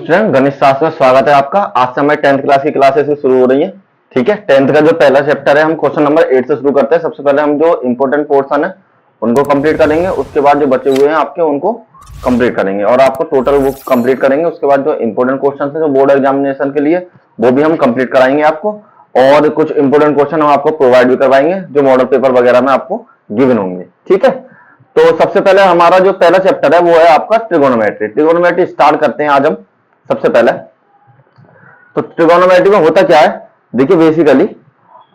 Student, गणित शास्त्र में स्वागत है आपका। आज से हमारी 10th क्लास की क्लासेस शुरू हो रही है। ठीक है, 10th का जो पहला चैप्टर है हम क्वेश्चन नंबर 8 से शुरू करते हैं। सबसे पहले हम जो इंपॉर्टेंट पोर्शन है उनको कंप्लीट करेंगे, उसके बाद जो बचे हुए हैं आपके उनको कंप्लीट करेंगे और आपको टोटल बुक कंप्लीट करेंगे। उसके बाद जो इंपॉर्टेंट क्वेश्चन है जो बोर्ड एग्जामिनेशन के लिए वो भी हम कंप्लीट कराएंगे आपको, और कुछ इंपॉर्टेंट क्वेश्चन हम आपको प्रोवाइड भी करवाएंगे जो मॉडल पेपर वगैरह में आपको गिवन होंगे। ठीक है, तो सबसे पहले हमारा जो पहला चैप्टर है वो है आपका ट्रिगोनोमेट्री। ट्रिगोनोमेट्री स्टार्ट करते हैं आज हम। सबसे पहले तो ट्रिगोनोमेट्री में होता क्या है, देखिए बेसिकली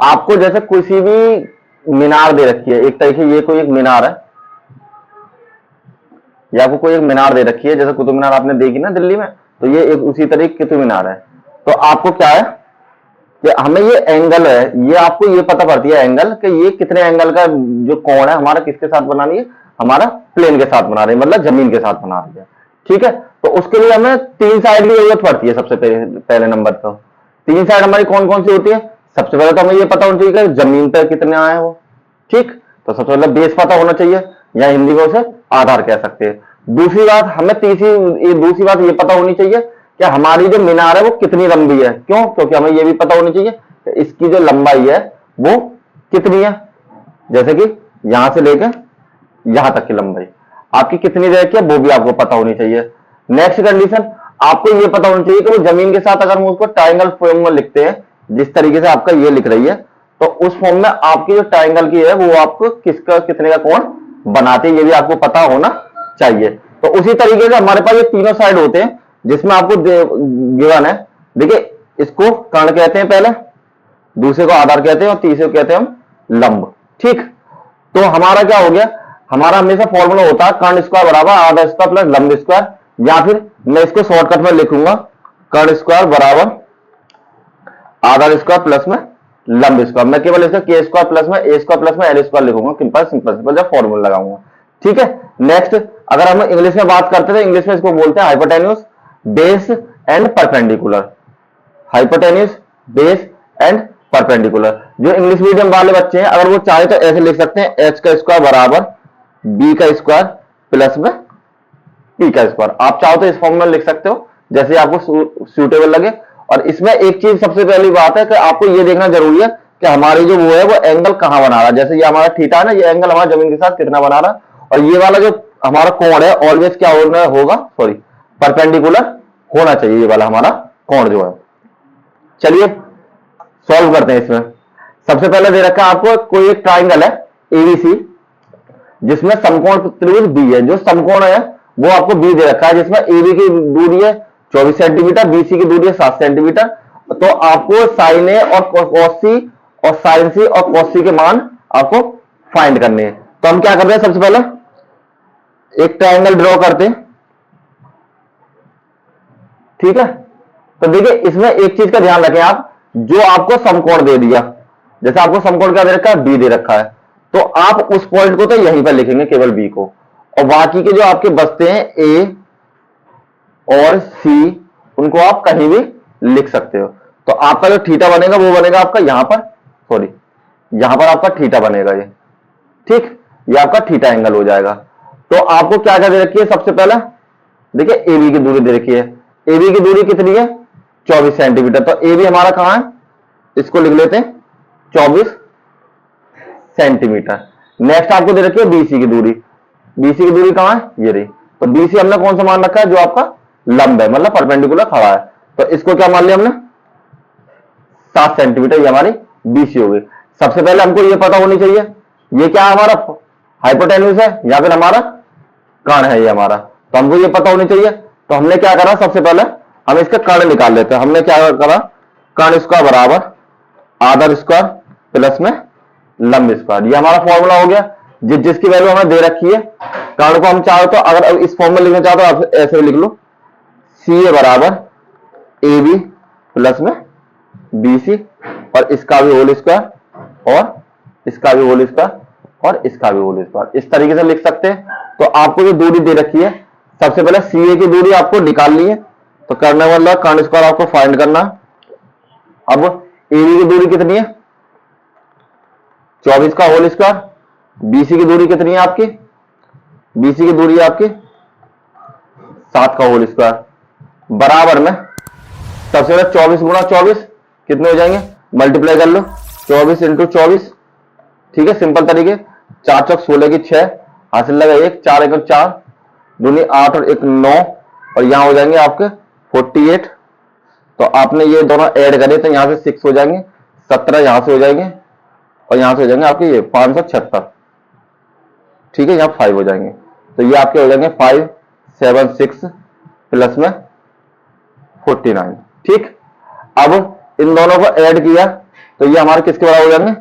आपको जैसे किसी भी मीनार दे रखी है, एक तरीके ये कोई एक मीनार है, या आपको कोई एक मीनार दे रखी है, जैसे कुतुब मीनार आपने देखी ना दिल्ली में, तो ये एक उसी तरीके की कुतुब मीनार है। तो आपको क्या है कि हमें ये एंगल है, ये आपको ये पता पड़ती है एंगल कि ये कितने एंगल का जो कोण है हमारा किसके साथ बना रही है, हमारा प्लेन के साथ बना रही है, मतलब जमीन के साथ बना रही है। ठीक है, तो उसके लिए हमें तीन साइड की जरूरत पड़ती है। सबसे पहले नंबर तो तीन साइड हमारी कौन कौन सी होती है। सबसे पहले तो हमें ये पता होना चाहिए कि जमीन पर कितने आए वो। ठीक, तो सबसे पहले बेस पता होना चाहिए, या हिंदी में उसे आधार कह सकते हैं। दूसरी बात हमें दूसरी बात ये पता होनी चाहिए कि हमारी जो मीनार है वो कितनी लंबी है। क्यों? क्योंकि हमें ये भी पता होनी चाहिए कि इसकी जो लंबाई है वो कितनी है, जैसे कि यहां से लेकर यहां तक की लंबाई आपकी कितनी रखी है वो भी आपको पता होनी चाहिए। नेक्स्ट कंडीशन आपको ये पता होना चाहिए कि वो जमीन के साथ अगर हम उसको ट्राइंगल फॉर्म में लिखते हैं, जिस तरीके से आपका ये लिख रही है, तो उस फॉर्म में आपकी जो ट्राइंगल की है वो आपको किसका कितने का कोण बनाते हैं ये भी आपको पता होना चाहिए। तो उसी तरीके से हमारे पास ये तीनों साइड होते हैं जिसमें आपको गिवन है। देखिए इसको कर्ण कहते हैं पहले, दूसरे को आधार कहते हैं और तीसरे को कहते हैं हम लंब। ठीक, तो हमारा क्या हो गया, हमारा हमेशा फॉर्मूला होता है कर्ण स्क्वायर बराबर आधा स्क्वायर प्लस लंब स्क्वायर, या फिर मैं इसको शॉर्टकट में लिखूंगा कर्ण स्क्वायर बराबर आधा स्क्वायर प्लस में लंब स्क्वायर। मैं केवल इसका के स्क्वायर प्लस में ए स्क्वायर प्लस में एल स्क्वायर लिखूंगा, सिंपल सिंपल सिंपल जब फॉर्मूला लगाऊंगा। ठीक है, नेक्स्ट अगर हम इंग्लिश में बात करते थे, इंग्लिश में इसको बोलते हैं hypotenuse, base and perpendicular. Hypotenuse, base and perpendicular. जो इंग्लिश मीडियम वाले बच्चे हैं अगर वो चाहे तो ऐसे लिख सकते हैं एच का स्क्वायर बराबर बी का स्क्वायर प्लस में पी का स्क्वायर। आप चाहो तो इस फॉर्म में लिख सकते हो जैसे आपको सूटेबल लगे। और इसमें एक चीज सबसे पहली बात है कि आपको ये देखना जरूरी है कि हमारी जो वो है वो एंगल कहां बना रहा है। जैसे ये हमारा थीटा है ना, ये एंगल हमारा जमीन के साथ कितना बना रहा है, और ये वाला जो हमारा कोण है ऑलवेज क्या होगा, सॉरी परपेंडिकुलर होना चाहिए ये वाला हमारा कोण जो है। चलिए सॉल्व करते हैं इसमें। सबसे पहले दे रखा है आपको कोई एक ट्राइंगल है एबीसी जिसमें समकोण त्रिभुज बी है। जो समकोण है वो आपको बी दे रखा है, जिसमें एबी की दूरी है 24 सेंटीमीटर, बीसी की दूरी है 7 सेंटीमीटर। तो आपको साइन ए और कॉस सी और साइन सी और कॉस सी के मान आपको फाइंड करने हैं। तो हम क्या करते हैं, सबसे पहले एक ट्राइंगल ड्रॉ करते हैं। ठीक है, तो देखिए इसमें एक चीज का ध्यान रखें आप, जो आपको समकोण दे दिया, जैसे आपको समकोण क्या दे रखा है, बी दे रखा है, तो आप उस पॉइंट को तो यहीं पर लिखेंगे केवल बी को, और बाकी के जो आपके बचते हैं ए और सी उनको आप कहीं भी लिख सकते हो। तो आपका जो थीटा बनेगा वो बनेगा आपका यहां पर, सॉरी यहां पर आपका थीटा बनेगा ये। ठीक, ये आपका थीटा एंगल हो जाएगा। तो आपको क्या क्या दे रखी है, सबसे पहले देखिए एबी की दूरी दे रखी है। एबी की दूरी कितनी है, 24 सेंटीमीटर। तो एबी हमारा कहां है, इसको लिख लेते हैं 24 सेंटीमीटर। नेक्स्ट आपको दे रखी है बीसी की दूरी। बीसी की दूरी कहां है, ये रही। तो बीसी हमने कौन सा मान रखा है, जो आपका लंब है, मतलब परपेंडिकुलर खड़ा है। तो इसको क्या मान लिया हमने, 7 सेंटीमीटर, ये हमारी बीसी हो गई। सबसे पहले हमको ये पता होनी चाहिए ये क्या है, हमारा हाइपोटेन्यूज है या फिर हमारा कर्ण है ये हमारा। तो हमको ये पता होनी चाहिए। तो हमने क्या करा, सबसे पहले हम इसका कर्ण निकाल लेते हैं। हमने क्या करा, कर्ण स्क्वायर बराबर आधा स्क्वायर प्लस में लंब स्क्वायर, ये हमारा फॉर्मूला हो गया। जिसकी वैल्यू हमें दे रखी है, कर्ण को हम चाहो तो अगर इस फॉर्म में लिखना चाहते हो ऐसे लिख लो, सी ए बराबर ए बी प्लस में बी सी, और इसका भी होल स्क्वायर और इसका भी होल स्क्वायर और इसका भी होल स्क्वायर, इस तरीके से लिख सकते हैं। तो आपको जो दूरी दे रखी है, सबसे पहले सी ए की दूरी आपको निकालनी है, तो करने वाला कर्ण स्क्वायर आपको फाइंड करना। अब ए बी की दूरी कितनी है, 24 का होल स्क्वायर। बीसी की दूरी कितनी है आपकी, बीसी की दूरी है आपकी 7 का होल स्क्वायर। बराबर में सबसे पहले 24 गुणा 24 कितने हो जाएंगे, मल्टीप्लाई कर लो 24 इंटू 24, ठीक है, सिंपल तरीके। 4 चौक 16 की 6 हासिल लगा 1, 4 एक 4, दूनी 8 और 1 9, और यहां हो जाएंगे आपके 48। तो आपने ये दोनों ऐड करे तो यहां से 6 हो जाएंगे, 17 यहां से हो जाएंगे, और यहां से हो जाएंगे आपके ये 576, ठीक है, यहां 5 हो जाएंगे। तो ये आपके हो जाएंगे 576 प्लस में 49, ठीक। अब इन दोनों को ऐड किया तो ये हमारे किसके बराबर हो जाएंगे,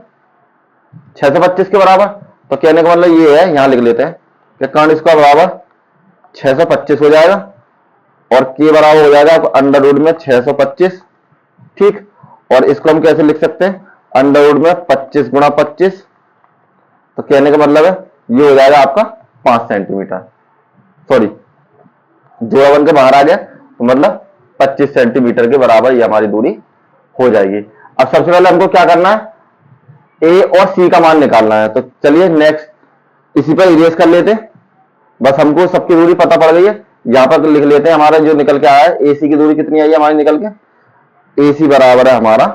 625 के बराबर। तो कहने का मतलब ये है, यहां लिख लेते हैं कि कर्ण इसका बराबर 625 हो जाएगा, और के बराबर हो जाएगा अंडर रूट में 625, ठीक। और इसको हम कैसे लिख सकते हैं, अंडर रूट में 25 गुणा 25। तो कहने का मतलब है ये हो जाएगा आपका 5 सेंटीमीटर, सॉरी जोड़ा बन के बाहर आ गया, तो मतलब 25 सेंटीमीटर के बराबर ये हमारी दूरी हो जाएगी। अब सबसे पहले हमको क्या करना है, ए और सी का मान निकालना है। तो चलिए नेक्स्ट इसी पर इरेज कर लेते हैं, बस हमको सबकी दूरी पता पड़ गई है। यहां पर लिख लेते हैं हमारा जो निकल के आया है, ए सी की दूरी कितनी आई है हमारी निकल के, ए सी बराबर है हमारा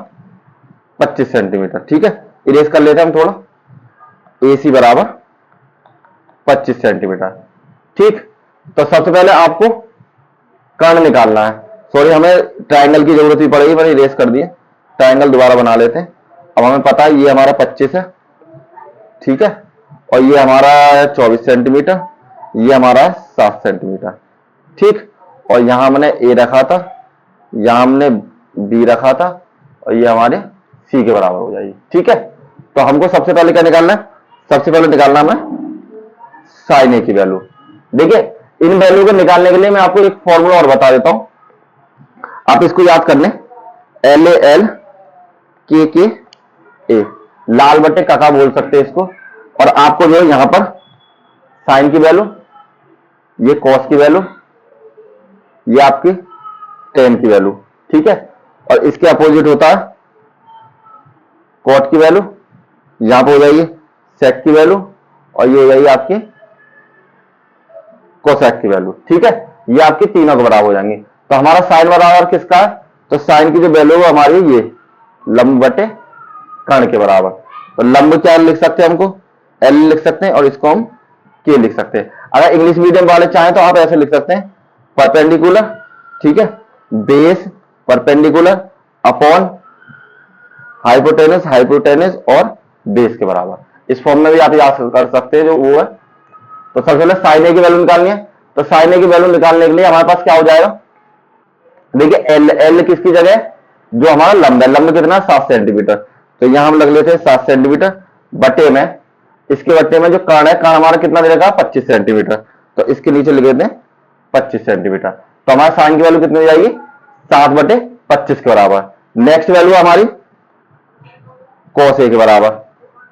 25 सेंटीमीटर, ठीक है। इरेज कर लेते हैं हम थोड़ा, ए सी बराबर 25 सेंटीमीटर, ठीक। तो सबसे पहले आपको कर्ण निकालना है, सॉरी हमें ट्रायंगल की जरूरत ही पड़ेगी, मैंने इरेज कर दिए, ट्रायंगल दोबारा बना लेते हैं। अब हमें पता है ये हमारा 25 है, ठीक है, और ये हमारा 24 सेंटीमीटर, ये हमारा 7 सेंटीमीटर, ठीक। और यहां हमने ए रखा था, यहां हमने बी रखा था, और ये हमारे सी के बराबर हो जाएगी, ठीक है। तो हमको सबसे पहले क्या निकालना है, सबसे पहले निकालना है साइन ए की वैल्यू। देखिए इन वैल्यू को निकालने के लिए मैं आपको एक फॉर्मूला और बता देता हूं, आप इसको याद कर लें, एल ए एल के ए, लाल बटे काका बोल सकते हैं इसको। और आपको जो है यहां पर साइन की वैल्यू, ये कॉस की वैल्यू, ये आपकी टेन की वैल्यू, ठीक है। और इसके अपोजिट होता है कॉट की वैल्यू, यहां पर हो जाएगी सेक की वैल्यू, और ये हो जाएगी आपकी कोसेक की वैल्यू, ठीक है। ये आपकी तीनों के बराबर हो जाएंगे। तो हमारा साइन बराबर किसका है, तो साइन की जो वैल्यू है हमारी ये लंब बटे कर्ण के बराबर। तो लंब क्या लिख सकते हैं, हमको एल लिख सकते हैं, और इसको हम के लिख सकते हैं। अगर इंग्लिश मीडियम वाले चाहें तो आप ऐसे लिख सकते हैं, परपेंडिकुलर, ठीक है, base perpendicular upon hypotenuse, hypotenuse और बेस के बराबर। इस फॉर्म में भी आप याद कर सकते हैं जो वो है। तो सबसे पहले साइन ए की वैल्यू निकालनी है। तो साइन ए की वैल्यू निकालने के लिए हमारे पास क्या हो जाएगा, देखिए एल, एल किसकी जगह, जो हमारा लंब है, लंब कितना 7 सेंटीमीटर। तो यहां हम लग लेते हैं 7 सेंटीमीटर बटे में, इसके बटे में जो कर्ण है, कर्ण हमारा कितना दे रखा है 25 सेंटीमीटर। तो इसके नीचे लिख देते हैं 25 सेंटीमीटर। तो हमारे साइन की वैल्यू कितनी हो जाएगी, 7 बटे 25 के बराबर। नेक्स्ट वैल्यू हमारी कॉस ए के बराबर।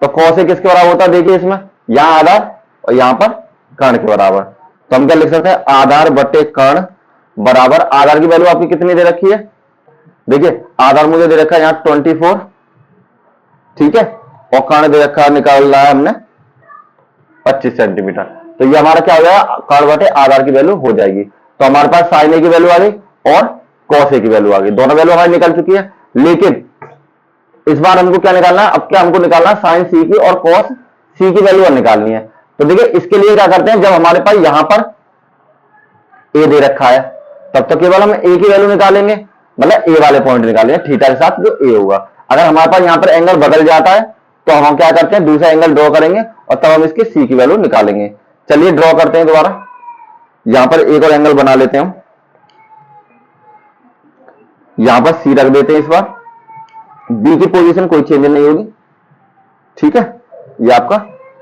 तो कॉस ए किसके बराबर होता है, देखिए इसमें यहां आधार और यहां पर कर्ण के बराबर। तो हम क्या लिख सकते हैं, आधार बटे कर्ण बराबर, आधार की वैल्यू आपकी कितनी दे रखी है, देखिए आधार मुझे दे रखा है यहां 24, ठीक है, और कर्ण दे रखा है, निकाल रहा है हमने 25 सेंटीमीटर। तो ये हमारा क्या हो जाएगा, कर्ण बटे आधार की वैल्यू हो जाएगी। तो हमारे पास साइन ए की वैल्यू आ गई और कॉस ए की वैल्यू आ गई, दोनों वैल्यू हमारी निकल चुकी है। लेकिन इस बार हमको क्या निकालना है, अब क्या हमको निकालना है साइन सी की और कॉस सी की वैल्यू निकालनी है। तो देखिए इसके लिए क्या करते हैं, जब हमारे पास यहां पर ए दे रखा है तब तो केवल हम ए की वैल्यू निकालेंगे, मतलब ए वाले पॉइंट निकालेंगे थीटा के साथ जो ए होगा। अगर हमारे पास यहां पर एंगल बदल जाता है तो हम क्या करते हैं, दूसरा एंगल ड्रॉ करेंगे और तब हम इसकी सी की वैल्यू निकालेंगे। चलिए ड्रॉ करते हैं दोबारा, यहां पर एक और एंगल बना लेते हैं हम, यहां पर सी रख देते हैं। इस बार बी की पोजीशन कोई चेंज नहीं होगी, ठीक है, ये आपका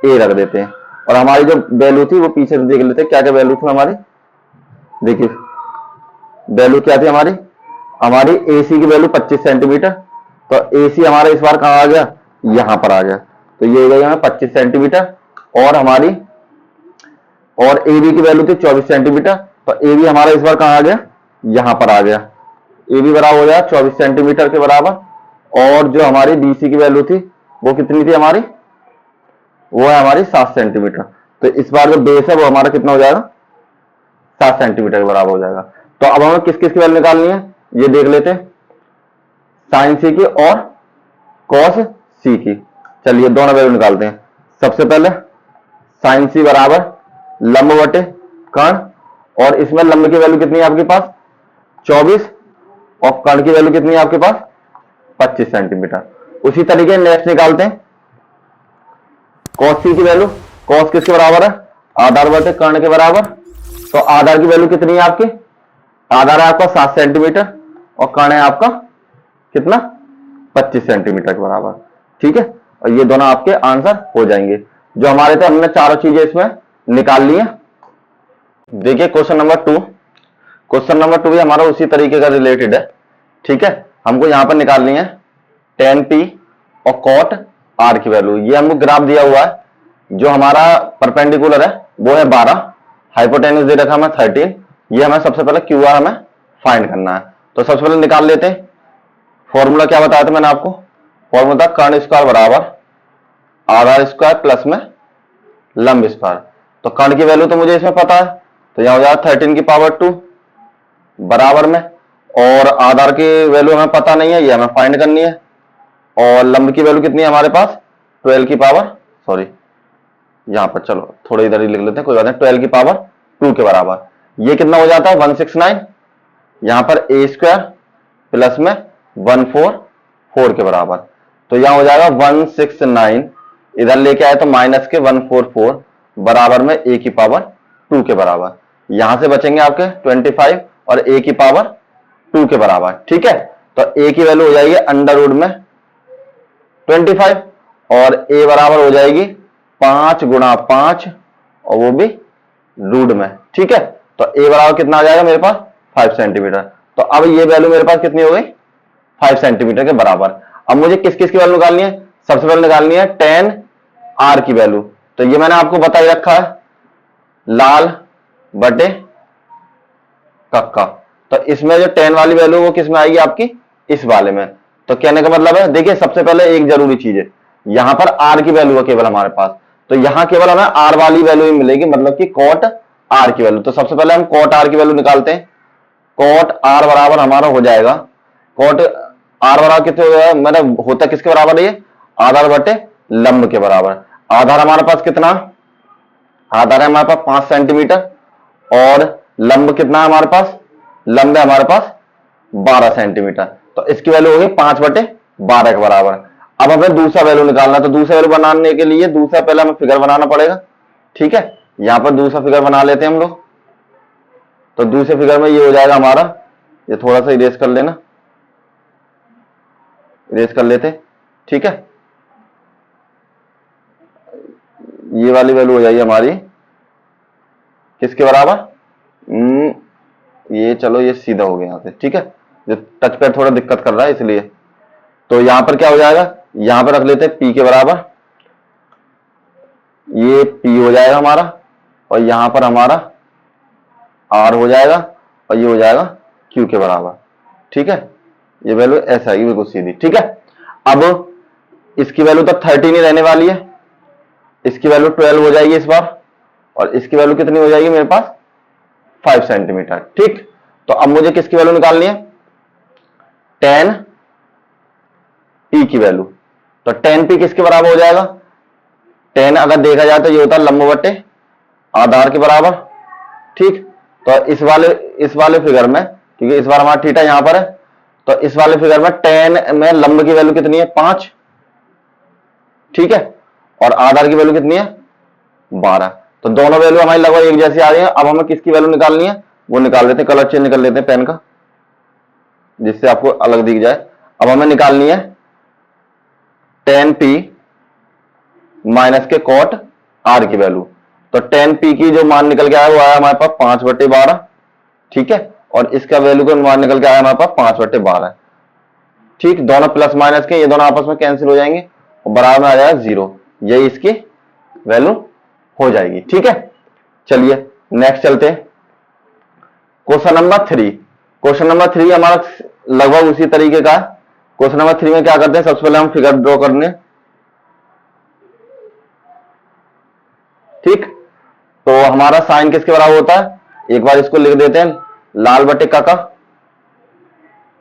ए रख देते हैं। और हमारी जो वैल्यू थी वो पीछे से देख लेते हैं, क्या क्या वैल्यू थी हमारी। देखिए वैल्यू क्या थी हमारी, हमारी ए सी की वैल्यू 25 सेंटीमीटर। तो ए सी हमारा इस बार कहां आ गया, यहां पर आ गया। तो ये हो गया 25 सेंटीमीटर। और हमारी और ए बी की वैल्यू थी 24 सेंटीमीटर। तो ए बी हमारा इस बार कहां आ गया, यहां पर आ गया। ए बी बराबर हो गया 24 सेंटीमीटर के बराबर। और जो हमारी बी सी की वैल्यू थी वो कितनी थी हमारी, वो है हमारी 7 सेंटीमीटर। तो इस बार जो बेस है वो हमारा कितना हो जाएगा, 7 सेंटीमीटर के बराबर हो जाएगा। तो अब हमें किस किस की वैल्यू निकालनी है ये देख लेते हैं, साइन सी की और कॉस सी की। चलिए दोनों वैल्यू निकालते हैं। सबसे पहले साइन सी बराबर लंब बटे कर्ण, और इसमें लंब की वैल्यू कितनी है आपके पास 24, और कर्ण की वैल्यू कितनी है आपके पास 25 सेंटीमीटर। उसी तरीके नेक्स्ट निकालते हैं कॉस सी की वैल्यू। कॉस किसके बराबर है आधार बटे कर्ण के बराबर। तो आधार की वैल्यू कितनी है आपकी, आधार है आपका 7 सेंटीमीटर और कर्ण है आपका कितना 25 सेंटीमीटर के बराबर। ठीक है, और ये दोनों आपके आंसर हो जाएंगे जो हमारे थे। हमने चारों चीजें इसमें निकाल ली है। देखिए क्वेश्चन नंबर 2, क्वेश्चन नंबर 2 भी हमारा उसी तरीके का रिलेटेड है। ठीक है, हमको यहां पर निकालनी है tan p और cot r की वैल्यू। ये हमको ग्राफ दिया हुआ है, जो हमारा परपेंडिकुलर है वो है 12, हाइपोटेन्यूज दे रखा हमें 13। ये हमें सबसे पहले क्यू आर हमें फाइंड करना है, तो सबसे पहले निकाल लेते हैं। फॉर्मूला क्या बताया था मैंने आपको, फॉर्मूला था कर्ण स्क्वायर बराबर आधार स्क्वायर प्लस में लंब स्क्वायर। तो कर्ण की वैल्यू तो मुझे इसमें पता है, तो यहां हो जाएगा 13 की पावर 2 बराबर में, और आधार की वैल्यू हमें पता नहीं है, ये हमें फाइंड करनी है। और लंब की वैल्यू कितनी है हमारे पास 12 की पावर, सॉरी यहां पर चलो थोड़ा इधर ही लिख लेते हैं, कोई बात नहीं, 12 की पावर 2 के बराबर। ये कितना हो जाता है 169, यहां पर ए स्क्वायर प्लस में 144 के बराबर। तो यहां हो जाएगा 169, इधर लेके आए तो माइनस के 144 बराबर में ए की पावर 2 के बराबर। यहां से बचेंगे आपके 25 और ए की पावर 2 के बराबर। ठीक है, तो ए की वैल्यू हो जाएगी अंडर रूट में 25 और ए बराबर हो जाएगी 5 गुणा 5 और वो भी रूट में। ठीक है, तो ए बराबर कितना आ जाएगा मेरे पास 5 सेंटीमीटर। तो अब ये वैल्यू मेरे पास कितनी हो गई 5 सेंटीमीटर के बराबर। अब मुझे किस किस की वैल्यू निकालनी है, सबसे पहले निकालनी है tan r की वैल्यू। तो ये मैंने आपको बता ही रखा है लाल बटे कक्का। तो इसमें जो tan वाली वैल्यू वो किस में आएगी आपकी इस वाले में। तो कहने का मतलब है देखिए सबसे पहले एक जरूरी चीज है, यहां पर r की वैल्यू है केवल हमारे पास, तो यहां केवल हमें r वाली वैल्यू ही मिलेगी, मतलब कि cot r की वैल्यू। तो सबसे पहले हम cot r की वैल्यू निकालते हैं। cot r बराबर हमारा हो जाएगा, cot r बराबर कितने हो जाएगा, मतलब होता किसके बराबर है ये आधार बटे लंब के बराबर। आधार हमारे पास कितना, आधार है हमारे पास 5 सेंटीमीटर और लंब कितना है हमारे पास, लंब है हमारे पास 12 सेंटीमीटर। तो इसकी वैल्यू होगी 5/12 के बराबर। अब हमें दूसरा वैल्यू निकालना है, तो दूसरा वैल्यू बनाने के लिए दूसरा पहले हमें फिगर बनाना पड़ेगा। ठीक है, यहां पर दूसरा फिगर बना लेते हैं हम लोग। तो दूसरे फिगर में ये हो जाएगा हमारा, ये थोड़ा सा इरेज कर लेना, इरेज कर लेते। ठीक है, ये वाली वैल्यू हो जाएगी हमारी किसके बराबर, ये चलो ये सीधा हो गया यहां से। ठीक है, जो टच पैड थोड़ा दिक्कत कर रहा है इसलिए। तो यहां पर क्या हो जाएगा, यहां पर रख लेते हैं p के बराबर, ये p हो जाएगा हमारा, और यहां पर हमारा r हो जाएगा, और ये हो जाएगा q के बराबर। ठीक है, ये वैल्यू ऐसा आएगी बिल्कुल सीधी। ठीक है, अब इसकी वैल्यू तो 13 ही रहने वाली है, इसकी वैल्यू 12 हो जाएगी इस बार, और इसकी वैल्यू कितनी हो जाएगी मेरे पास 5 सेंटीमीटर। ठीक, तो अब मुझे किसकी वैल्यू निकालनी है tan p की वैल्यू। तो tan p किसके बराबर हो जाएगा, tan अगर देखा जाए तो ये होता है लंब बटे आधार के बराबर। ठीक, तो इस वाले फिगर में, क्योंकि इस बार हमारा थीटा यहां पर है, तो इस वाले फिगर में tan में लंब की वैल्यू कितनी है 5। ठीक है, और आधार की वैल्यू कितनी है 12। तो दोनों वैल्यू हमारी लगभग एक जैसी आ रही है। अब हमें किसकी वैल्यू निकालनी है वो निकाल लेते हैं, कलर चेंज कर लेते हैं पेन का जिससे आपको अलग दिख जाए। अब हमें निकालनी है tan p माइनस के cot r की वैल्यू। तो tan p की जो मान निकल के आया वो आया हमारे पास 5/12। ठीक है, और इसका वैल्यू का मान निकल के आया हमारे पास 5/12। ठीक, दोनों प्लस माइनस के ये दोनों आपस में कैंसिल हो जाएंगे और बराबर में आ जाएगा 0। यही इसकी वैल्यू हो जाएगी। ठीक है, चलिए नेक्स्ट चलते हैं क्वेश्चन नंबर 3। क्वेश्चन नंबर 3 हमारा लगभग उसी तरीके का है। क्वेश्चन नंबर 3 में क्या करते हैं, सबसे पहले हम फिगर ड्रॉ करने। ठीक, तो हमारा साइन किसके बराबर होता है, एक बार इसको लिख देते हैं, लाल बटे काका,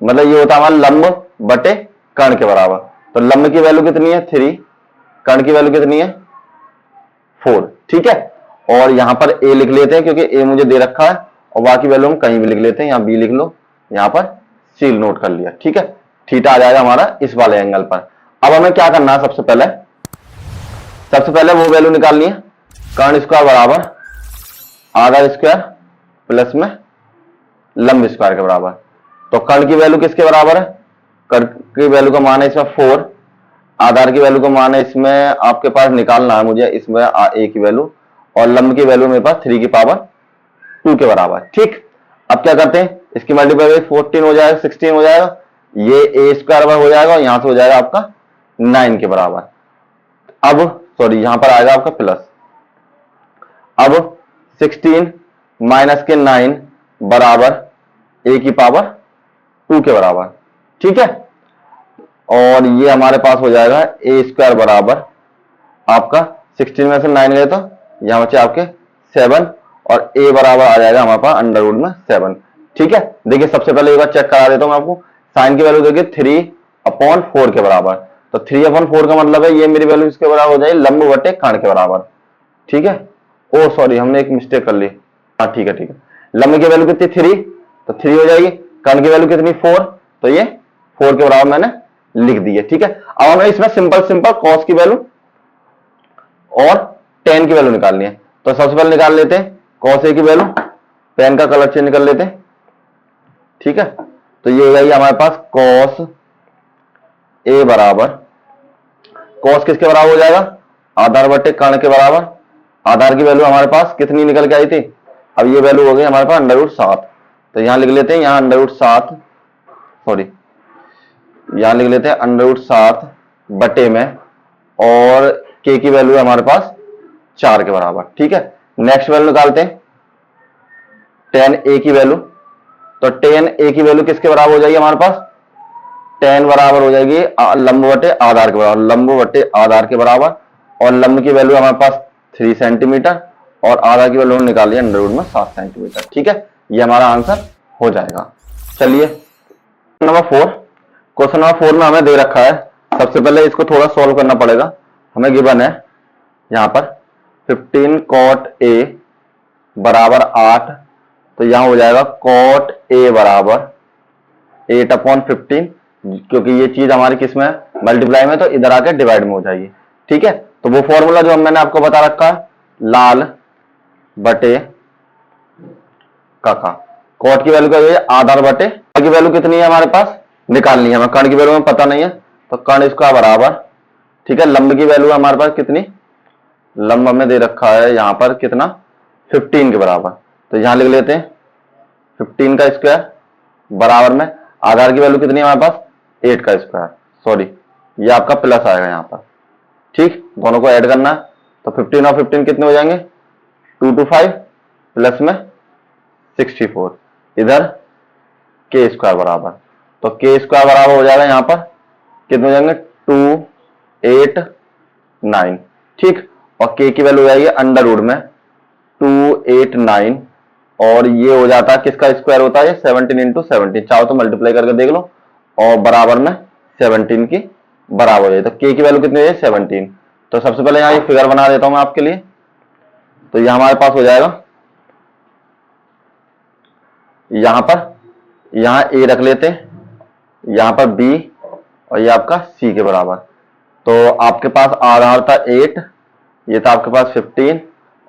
मतलब ये होता है हमारा लंब बटे कर्ण के बराबर। तो लंब की वैल्यू कितनी है 3, कर्ण की वैल्यू कितनी है 4, ठीक है। और यहां पर ए लिख लेते हैं क्योंकि ए मुझे दे रखा है, और बाकी वैल्यू हम कहीं भी लिख लेते हैं, यहां बी लिख लो, यहां पर सी नोट कर लिया, ठीक है। थीटा आ जाएगा हमारा इस वाले एंगल पर। अब हमें क्या करना है, सबसे पहले वो वैल्यू निकालनी है, कर्ण स्क्वायर बराबर आधा स्क्वायर प्लस में लंब स्क्वायर के बराबर। तो कर्ण की वैल्यू किसके बराबर है, कर्ण की वैल्यू का मान है इसमें 4, आधार की वैल्यू का मान है इसमें आपके पास निकालना है मुझे, इसमें ए की वैल्यू, और लंब की वैल्यू मेरे पास 3 की पावर 2 के बराबर, ठीक। अब क्या करते हैं, इसकी मल्टीप्लाई 14 हो जाएगा, 16 हो जाएगा, ये ए स्क्वायर हो जाएगा, और यहां से हो जाएगा आपका 9 के बराबर। अब सॉरी यहां पर आएगा आपका प्लस। अब 16 माइनस के 9 बराबर ए की पावर 2 के बराबर, ठीक है। और ये हमारे पास हो जाएगा ए स्क्वायर बराबर आपका 16 में से 9 गए तो यहां बचे आपके 7, और ए बराबर आ जाएगा हमारे पास अंडर रूट में 7, ठीक है। देखिए सबसे पहले एक बार चेक करा देता हूं मैं आपको, साइन की वैल्यू देखिए 3/4 के बराबर। तो 3/4 का मतलब है ये मेरी वैल्यू इसके बराबर हो जाएगी लंब बटे कर्ण के बराबर, ठीक है। ओ सॉरी हमने एक मिस्टेक कर ली, हाँ ठीक है। लंब की वैल्यू कितनी 3, तो 3 हो जाएगी, कर्ण की वैल्यू कितनी 4, तो ये 4 के बराबर मैंने लिख दी है, ठीक है। अब हमें इसमें सिंपल कॉस की वैल्यू और टेन की वैल्यू निकालनी है। तो सबसे पहले निकाल लेते हैं कॉस ए की वैल्यू, पेन का कलर चेंज कर लेते हैं, ठीक है। तो ये हो जाएगी हमारे पास कॉस ए बराबर, कॉस किसके बराबर हो जाएगा, आधार बटे कर्ण के बराबर। आधार की वैल्यू हमारे पास कितनी निकल के आई थी, अब ये वैल्यू हो गई हमारे पास अंडर रूट 7, तो यहां लिख लेते हैं, यहां अंडर रूट 7 सॉरी यहां लिख लेते हैं अंडर रूट 7 बटे में, और के की वैल्यू है हमारे पास 4 के बराबर, ठीक है। नेक्स्ट वैल्यू निकालते हैं tan ए की वैल्यू। तो tan ए की वैल्यू किसके बराबर हो जाएगी हमारे पास, tan बराबर हो जाएगी लंब बटे आधार के बराबर, लंब बटे आधार के बराबर, और लंब की वैल्यू हमारे पास 3 सेंटीमीटर, और आधार की वैल्यू निकाली अंडर रूट में 7 सेंटीमीटर, ठीक है। ये हमारा आंसर हो जाएगा। चलिए नंबर 4, क्वेश्चन नंबर 4 में हमें दे रखा है, सबसे पहले इसको थोड़ा सॉल्व करना पड़ेगा। हमें गिवन है यहां पर 15 cot a बराबर 8, तो यहां हो जाएगा cot a बराबर 8/15, क्योंकि ये चीज हमारी किसमें है, मल्टीप्लाई में, तो इधर आके डिवाइड में हो जाएगी, ठीक है। तो वो फॉर्मूला जो मैंने आपको बता रखा है, लाल बटे काका, कॉट की वैल्यू क्या है आधार बटे, कर्ण की वैल्यू कितनी है हमारे पास निकालनी है, हमें कर्ण की वैल्यू में पता नहीं है, तो कर्ण इसका बराबर, ठीक है। लंब की वैल्यू हमारे पास कितनी, लंब हमें दे रखा है यहां पर कितना 15 के बराबर, तो यहां लिख लेते हैं 15 का स्क्वायर बराबर में आधार की वैल्यू कितनी है हमारे पास 8 का स्क्वायर, सॉरी ये आपका प्लस आएगा यहां पर, ठीक। दोनों को ऐड करना है, तो 15 और 15 कितने हो जाएंगे 225 प्लस में 64, इधर के स्क्वायर बराबर, तो के स्क्वायर बराबर हो जाएगा यहां पर कितने हो जाएंगे 289, ठीक। और के की वैल्यू हो जाएगी अंडर रूट में 289, और ये हो जाता है किसका स्क्वायर होता है 17 इंटू 17, चाहो तो मल्टीप्लाई करके देख लो, और बराबर में 17 की बराबर हो जाए, तो के की वैल्यू कितनी है 17। तो सबसे पहले यहां फिगर बना देता हूं मैं आपके लिए, तो यह हमारे पास हो जाएगा यहां पर, यहां ए रख लेते हैं, यहां पर बी, और ये आपका सी के बराबर। तो आपके पास आधार था 8, ये था आपके पास 15,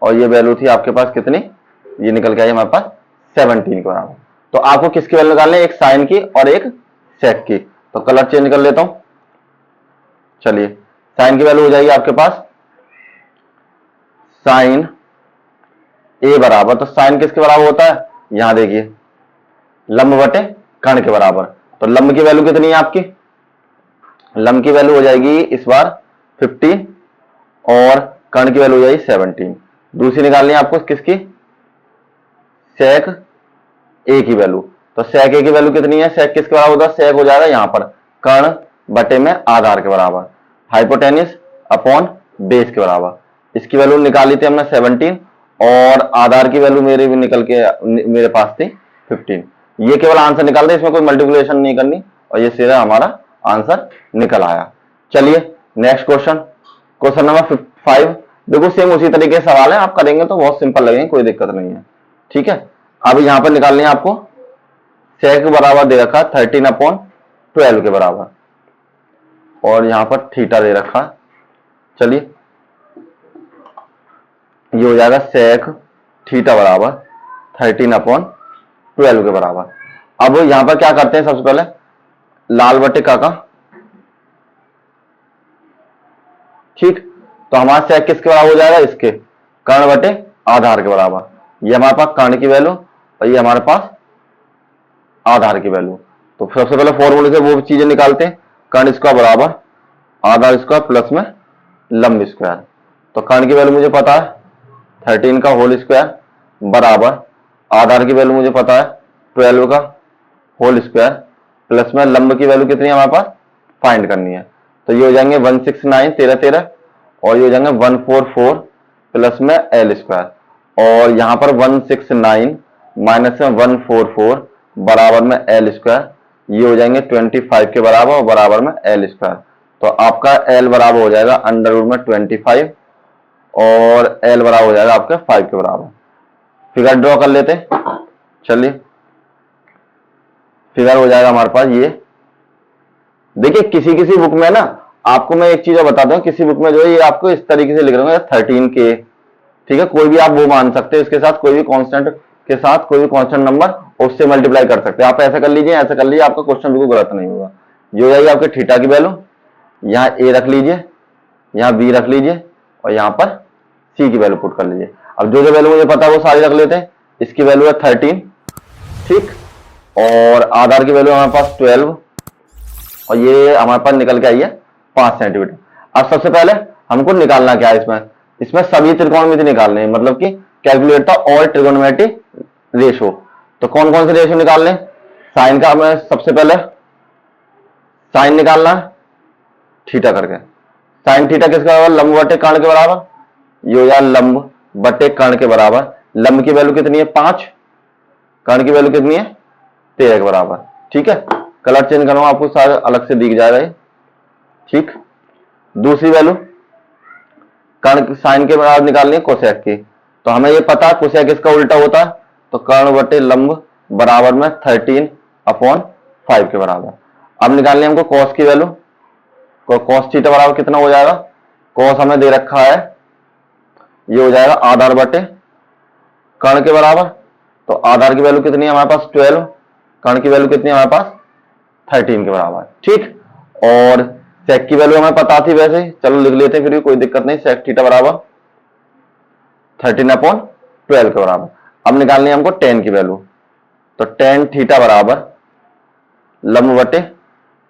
और ये वैल्यू थी आपके पास कितनी, ये निकल के आई हमारे पास 17 के बराबर। तो आपको किसकी वैल्यू निकालनी है, एक साइन की और एक सेक की, तो कलर चेंज कर लेता हूं। चलिए साइन की वैल्यू हो जाएगी आपके पास साइन ए बराबर, तो साइन किसके बराबर होता है, यहां देखिए लंब बटे कर्ण के बराबर। तो लंब की वैल्यू कितनी है आपकी, लंब की वैल्यू हो जाएगी इस बार 50, और कर्ण की वैल्यू हो जाएगी 17। दूसरी निकालनी है आपको किसकी, सेक ए की वैल्यू। तो सेक ए की वैल्यू कितनी है, सेक किसके बराबर होता है, सेक हो जाएगा यहां पर कर्ण बटे में आधार के बराबर, हाइपोटेनिस अपॉन बेस के बराबर। इसकी वैल्यू निकाली थी हमने 17, और आधार की वैल्यू मेरे भी निकल के मेरे पास थी 15। ये केवल आंसर निकाल दे, इसमें कोई मल्टीप्लिकेशन नहीं करनी और ये सीधा हमारा आंसर निकल आया। चलिए नेक्स्ट क्वेश्चन, क्वेश्चन नंबर 5। देखो सेम उसी तरीके से सवाल है, आप करेंगे तो बहुत सिंपल लगेंगे, कोई दिक्कत नहीं है। ठीक है, अब यहां पर निकालनी है आपको सेक बराबर दे रखा 13/12 के बराबर और यहां पर थीटा दे रखा। चलिए ये हो जाएगा सेक थीटा बराबर 13/12 के बराबर। अब यहां पर क्या करते हैं, सबसे पहले लाल बटे काका। ठीक, तो हमारा सेक किसके बराबर हो जाएगा, इसके कर्ण बटे आधार के बराबर। ये हमारे पास कर्ण की वैल्यू और ये हमारे पास आधार की वैल्यू। तो सबसे पहले फॉर्मूले से वो चीजें निकालते हैं, कर्ण स्क्वायर बराबर आधार स्क्वायर प्लस में लंब स्क्वायर। तो कर्ण की वैल्यू मुझे पता है 13 का होल स्क्वायर बराबर आधार की वैल्यू मुझे पता है 12 का होल स्क्वायर प्लस में लंब की वैल्यू कितनी है हमारे पास फाइंड करनी है। तो ये हो जाएंगे 169 13 और ये हो जाएंगे 144 प्लस में एल स्क्वायर और यहां पर 169 माइनस में 144 बराबर में एल स्क्वायर, ये हो जाएंगे 25 के बराबर और बराबर में एल स्क्वायर। तो आपका एल बराबर हो जाएगा अंडर रूट में 25 और एल बराबर हो जाएगा आपका 5 के बराबर। फिगर ड्रॉ कर लेते हैं। चलिए फिगर हो जाएगा हमारे पास ये। देखिए किसी किसी बुक में ना, आपको मैं एक चीज बताता हूँ, किसी बुक में जो है ये आपको इस तरीके से लिख रहा हूँ 13K। ठीक है, कोई भी आप वो मान सकते हैं, इसके साथ कोई भी कांस्टेंट के साथ कोई भी कांस्टेंट नंबर उससे मल्टीप्लाई कर सकते हैं। आप ऐसा कर लीजिए, ऐसा कर लीजिए, आपका क्वेश्चन बिल्कुल गलत नहीं होगा। ये हो जाएगी आपके थीटा की वैल्यू, यहाँ ए रख लीजिए, यहाँ बी रख लीजिए और यहाँ पर सी की वैल्यू पुट कर लीजिए। अब जो जो वैल्यू मुझे पता है वो सारी रख लेते हैं। इसकी वैल्यू है 13, ठीक, और आधार की वैल्यू हमारे पास 12 और ये हमारे पास निकल के आई है 5 सेंटीमीटर। अब सबसे पहले हमको निकालना क्या है, इसमें सभी त्रिकोणमिति निकालने हैं, मतलब कि calculate the all trigonometric ratio. तो कौन कौन से रेशो निकालने, साइन का हमें सबसे पहले साइन निकालना है थीटा करके। साइन थीटा किसके बराबर, लंब बटे कर्ण के बराबर। ये हो जाए लंब बटे कर्ण के बराबर। लंब की वैल्यू कितनी है 5, कर्ण की वैल्यू कितनी है 13 के बराबर। ठीक है, कलर चेंज करूंगा आपको सारे अलग से दिख जाएगा ये। ठीक, दूसरी वैल्यू कर्ण साइन के बराबर निकालनी है कोसेक की। तो हमें ये पता है कोसेक इसका उल्टा होता है, तो कर्ण बटे लंब बराबर में 13/5 के बराबर। अब निकालनी है हमको कॉस की वैल्यू। कॉस थीटा बराबर कितना हो जाएगा, कॉस हमें दे रखा है, ये हो जाएगा आधार बटे कर्ण के बराबर। तो आधार की वैल्यू कितनी है हमारे पास 12, कर्ण की वैल्यू कितनी है हमारे पास 13 के बराबर। ठीक, और सेक की वैल्यू हमें पता थी वैसे, चलो लिख लेते हैं, फिर भी कोई दिक्कत नहीं। सेक थीटा बराबर 13/12 के बराबर। अब निकालनी है हमको tan की वैल्यू। तो tan थीटा बराबर लंब बटे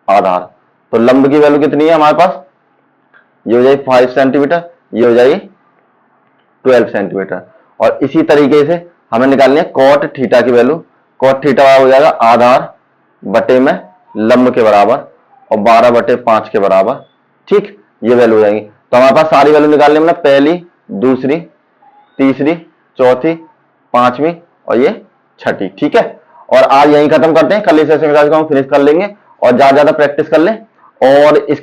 आधार। तो लंब की वैल्यू कितनी है हमारे पास, ये हो जाएगी 5 सेंटीमीटर, ये हो जाएगी 12 सेंटीमीटर। और इसी तरीके से हमें निकालनी है कॉट थीटा की वैल्यू। कॉट थीटा हो जाएगा आधार बटे में लंब के बराबर और 12/5 के बराबर। ठीक, ये वैल्यू हो जाएगी। तो हमारे पास सारी वैल्यू निकालनी है, मतलब पहली, दूसरी, तीसरी, चौथी, पांचवी और ये छठी। ठीक है, और आज यहीं खत्म करते हैं, कल इस सेशन का हम फिनिश कर लेंगे और ज्यादा प्रैक्टिस कर लें। और इसके